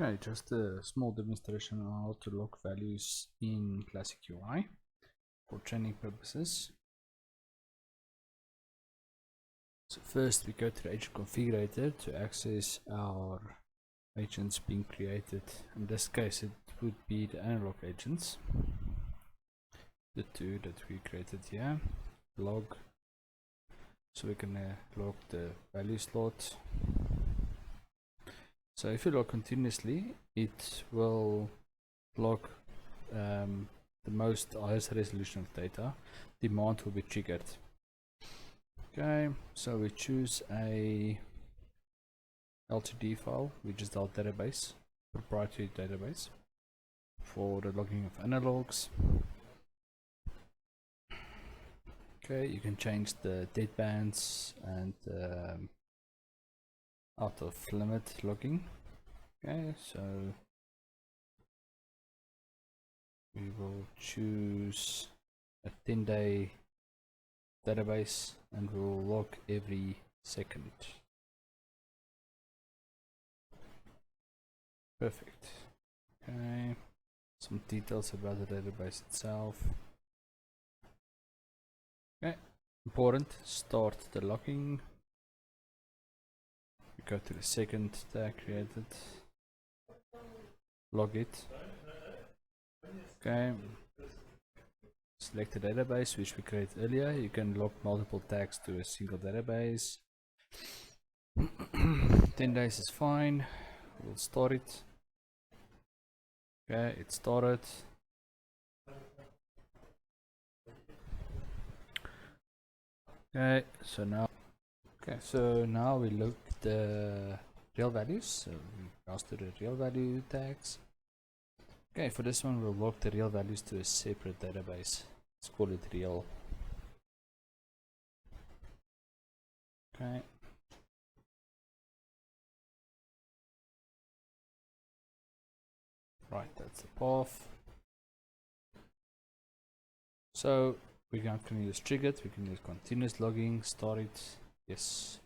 Okay, just a small demonstration on how to log values in Classic UI for training purposes. So first we go to the agent configurator to access our agents being created. In this case it would be the analog agents, the two that we created here. Log, so we can log the value slot. So if you log continuously, it will log the most highest resolution of data. Demand will be triggered. Okay, so we choose a LTD file, which is our database, proprietary database for the logging of analogs. Okay, you can change the deadbands and out of limit logging. Okay, so we will choose a 10-day database and we'll log every second. Perfect. Okay, some details about the database itself. Okay, important, start the logging. We go to the second tag created, log it. Okay, select the database which we created earlier. You can log multiple tags to a single database. 10 days is fine. We'll start it. Okay, it started. Okay, so now we look the real values. So we browse to the real value tags. Okay, for this one we'll log the real values to a separate database. Let's call it real. Okay. Right, that's the path. So we can use triggered, we can use continuous logging, start it, yes.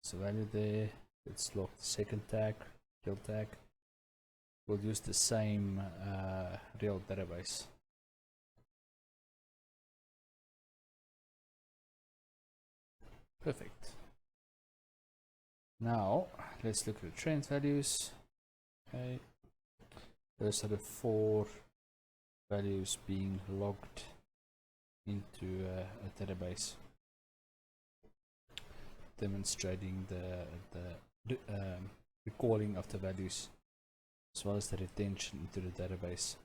So value there, let's log the second tag, real tag. We'll use the same real database. Perfect. Now let's look at the trend values. Okay, those are the 4 values being logged into a database, demonstrating the recalling of the values as well as the retention into the database.